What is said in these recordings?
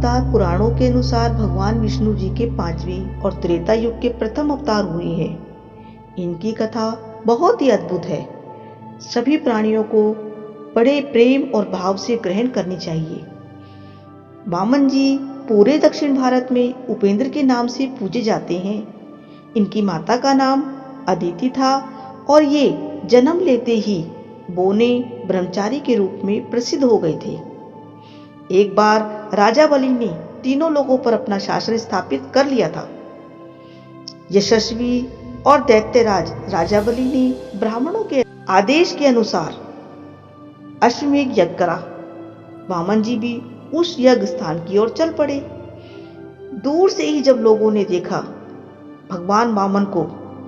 अवतार पुराणों के अनुसार भगवान विष्णु जी के 5वें और त्रेता युग के प्रथम अवतार हुए हैं। इनकी कथा बहुत ही अद्भुत है। सभी प्राणियों को बड़े प्रेम और भाव से ग्रहण करनी चाहिए। वामन जी पूरे दक्षिण भारत में उपेंद्र के नाम से पूजे जाते हैं। इनकी माता का नाम अदिति था और ये जन्म लेते ही बोने ब्रह्मचारी के रूप में प्रसिद्ध हो गए थे। एक बार राजा बलि ने तीनों लोगों पर अपना शासन स्थापित कर लिया था। यशस्वी और दैत्यराज राजा बलि ने ब्राह्मणों के आदेश के अनुसार अश्वमेध यज्ञ करा। वामन जी भी उस यज्ञ स्थान की ओर चल पड़े। दूर से ही जब लोगों ने देखा भगवान वामन को,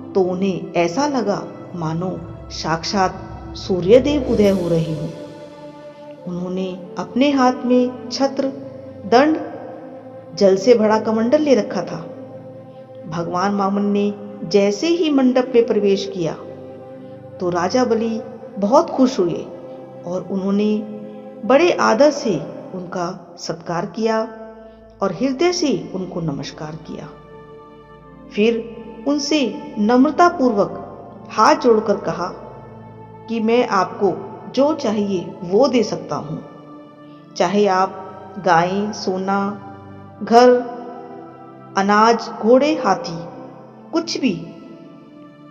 तो उन्हें ऐसा लगा मानो साक्षात सूर्यदेव उदय हो रहे हों। उन्होंने अपने हाथ में छत्र, दंड, जल से भरा कमंडल ले रखा था। भगवान वामन ने जैसे ही मंडप में प्रवेश किया तो राजा बलि बहुत खुश हुए और उन्होंने बड़े आदर से उनका सत्कार किया और हृदय से उनको नमस्कार किया। फिर उनसे नम्रतापूर्वक हाथ जोड़कर कहा कि मैं आपको जो चाहिए वो दे सकता हूं। चाहे आप गाय, सोना, घर, अनाज, घोड़े, हाथी, कुछ भी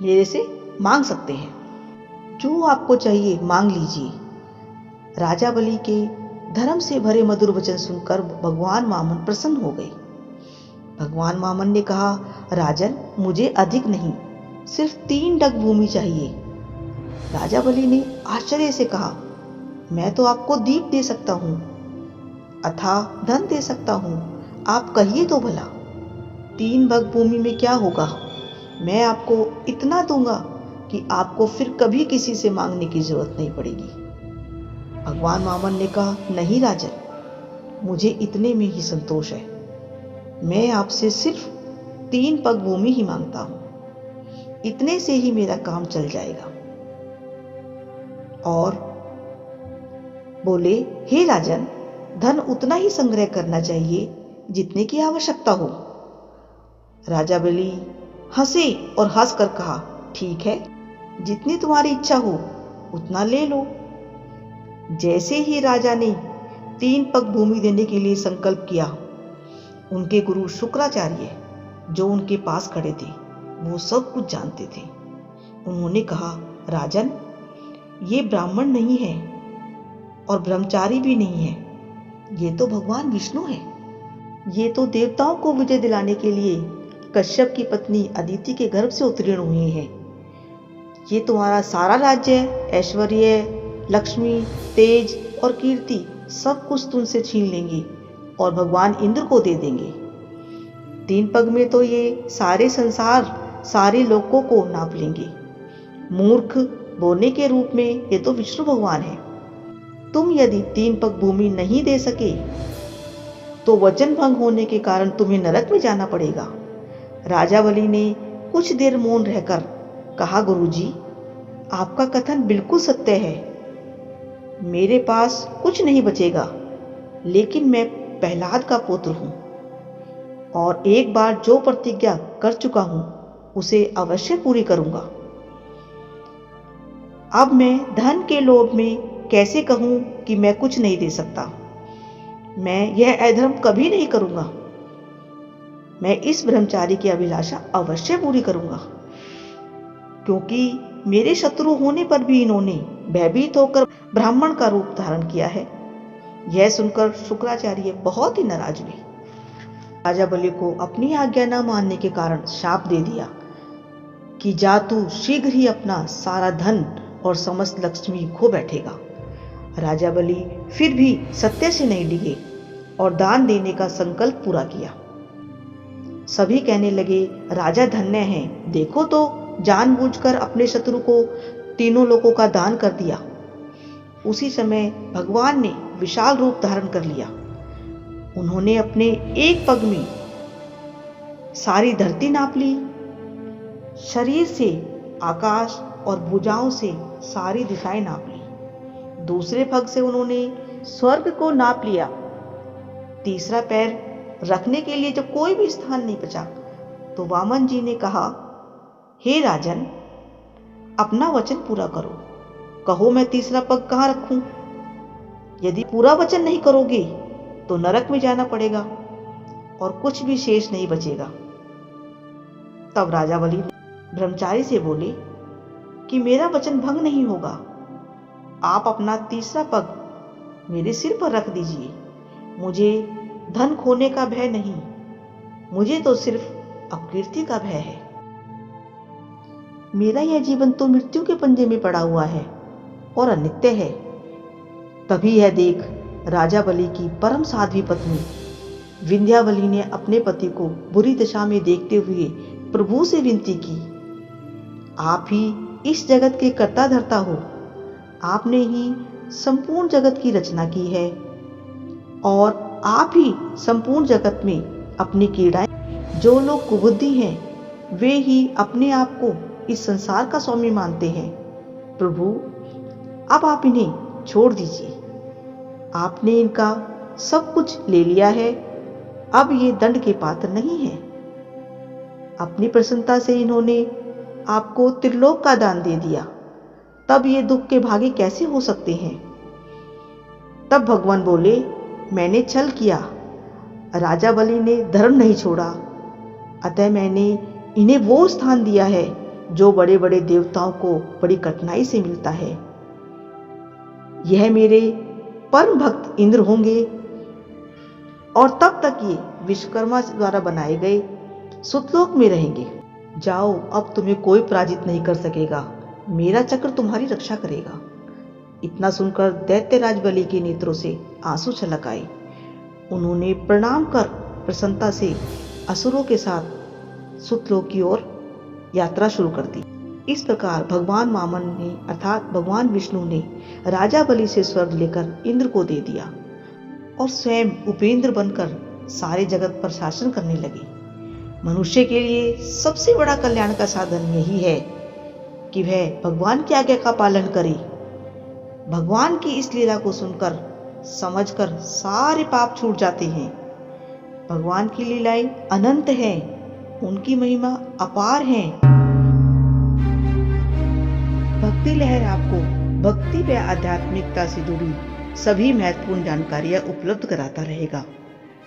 मेरे से मांग सकते हैं। जो आपको चाहिए मांग लीजिए। राजा बलि के धर्म से भरे मधुर वचन सुनकर भगवान वामन प्रसन्न हो गए। भगवान वामन ने कहा, राजन, मुझे अधिक नहीं, सिर्फ 3 डग भूमि चाहिए। राजा बलि ने आश्चर्य से कहा, मैं तो आपको दीप दे सकता हूं, अथाह धन दे सकता हूं, आप कहिए तो भला। 3 भग भूमि में क्या होगा? मैं आपको इतना दूंगा कि आपको फिर कभी किसी से मांगने की जरूरत नहीं पड़ेगी। भगवान वामन ने कहा, नहीं राजन, मुझे इतने में ही संतोष है। मैं आपसे सिर्फ 3 पग भूमि ही मांगता हूं, इतने से ही मेरा काम चल जाएगा। और बोले, हे राजन, धन उतना ही संग्रह करना चाहिए जितने की आवश्यकता हो। राजा बलि हंसे और हंसकर कहा, ठीक है, जितनी तुम्हारी इच्छा हो उतना ले लो। जैसे ही राजा ने 3 पग भूमि देने के लिए संकल्प किया, उनके गुरु शुक्राचार्य जो उनके पास खड़े थे वो सब कुछ जानते थे। उन्होंने कहा, राजन, ये ब्राह्मण नहीं है और ब्रह्मचारी भी नहीं है, ये तो भगवान विष्णु है। ये तो देवताओं को विजय दिलाने के लिए कश्यप की पत्नी अदिति के गर्भ से उत्तीर्ण हुए हैं। ये तुम्हारा सारा राज्य, ऐश्वर्य, लक्ष्मी, तेज और कीर्ति सब कुछ तुमसे छीन लेंगे और भगवान इंद्र को दे देंगे। 3 पग में तो ये सारे संसार, सारे लोकों को नाप लेंगे। मूर्ख बोने के रूप में ये तो विष्णु भगवान है। तुम यदि 3 पग भूमि नहीं दे सके तो वचन भंग होने के कारण तुम्हें नरक में जाना पड़ेगा। राजा बलि ने कुछ देर मौन रहकर कहा, गुरुजी, आपका कथन बिल्कुल सत्य है। मेरे पास कुछ नहीं बचेगा, लेकिन मैं प्रहलाद का पुत्र हूं और एक बार जो प्रतिज्ञा कर चुका हूं उसे अवश्य पूरी करूंगा। अब मैं धन के लोभ में कैसे कहूं कि मैं कुछ नहीं दे सकता। मैं यह अधर्म कभी नहीं करूंगा। मैं इस ब्रह्मचारी की अभिलाषा अवश्य पूरी करूंगा, क्योंकि मेरे शत्रु होने पर भी इन्होंने भयभीत होकर ब्राह्मण का रूप धारण किया है। यह सुनकर शुक्राचार्य बहुत ही नाराज हुए। राजा बलि को अपनी आज्ञा न मानने के कारण शाप दे दिया कि जा तू शीघ्र ही अपना सारा धन और समस्त लक्ष्मी खो बैठेगा। राजा बलि फिर भी सत्य से नहीं डिगे और दान देने का संकल्प पूरा किया। सभी कहने लगे, राजा धन्य है, देखो तो जानबूझकर अपने शत्रु को तीनों लोगों का दान कर दिया। उसी समय भगवान ने विशाल रूप धारण कर लिया। उन्होंने अपने एक पग में सारी धरती नाप ली, शरीर से आकाश और भुजाओं से सारी दिशाएं नाप ली। दूसरे पग से उन्होंने स्वर्ग को नाप लिया, तीसरा पैर रखने के लिए जब कोई भी स्थान नहीं बचा तो वामन जी ने कहा, हे राजन, अपना वचन पूरा करो, कहो मैं तीसरा पग कहाँ रखूं? यदि पूरा वचन नहीं करोगे तो नरक में जाना पड़ेगा और कुछ भी शेष नहीं बचेगा। तब राजा बलि ब्रह्मचारी से बोले कि मेरा वचन भंग नहीं होगा, आप अपना तीसरा पग मेरे सिर पर रख दीजिए। मुझे धन खोने का भय नहीं, मुझे तो सिर्फ अपकीर्ति का भय है। मेरा यह जीवन तो मृत्यु के पंजे में पड़ा हुआ है और अनित्य है। तभी यह देख राजा बलि की परम साध्वी पत्नी विंध्यावली ने अपने पति को बुरी दशा में देखते हुए प्रभु से विनती की, आप ही इस जगत के कर्ता धर्ता हो, आपने ही संपूर्ण जगत की रचना की है और आप ही संपूर्ण जगत में अपनी कीड़ाएं, जो लोग कुबुद्धि हैं वे ही अपने आप को इस संसार का स्वामी मानते हैं। प्रभु, अब आप इन्हें छोड़ दीजिए, आपने इनका सब कुछ ले लिया है, अब ये दंड के पात्र नहीं है। अपनी प्रसन्नता से इन्होंने आपको त्रिलोक का दान दे दिया, तब ये दुख के भागी कैसे हो सकते हैं? तब भगवान बोले, मैंने छल किया, राजा बलि ने धर्म नहीं छोड़ा, अतः मैंने इन्हें वो स्थान दिया है जो बड़े बड़े देवताओं को बड़ी कठिनाई से मिलता है। यह मेरे परम भक्त इंद्र होंगे और तब तक ये विश्वकर्मा द्वारा बनाए गए सुतलोक में रहेंगे। जाओ, अब तुम्हें कोई पराजित नहीं कर सकेगा, मेरा चक्र तुम्हारी रक्षा करेगा। इतना सुनकर दैत्यराज बलि के नेत्रों से आंसू छलक आए। उन्होंने प्रणाम कर प्रसन्नता से असुरों के साथ सुतलोक की ओर यात्रा शुरू कर दी। इस प्रकार भगवान वामन ने अर्थात भगवान विष्णु ने राजा बलि से स्वर्ग लेकर इंद्र को दे दिया और स्वयं उपेंद्र बनकर सारे जगत पर शासन करने लगे। मनुष्य के लिए सबसे बड़ा कल्याण का साधन यही है कि वह भगवान की आज्ञा का पालन करे। भगवान की इस लीला को सुनकर समझकर सारे पाप छूट जाते हैं। भगवान की लीलाएं अनंत हैं, उनकी महिमा अपार है। भक्ति लहर आपको भक्ति व आध्यात्मिकता से जुड़ी सभी महत्वपूर्ण जानकारियां उपलब्ध कराता रहेगा।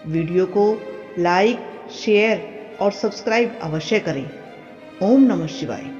वीडियो को लाइक, शेयर और सब्सक्राइब अवश्य करें। ओम नमः शिवाय।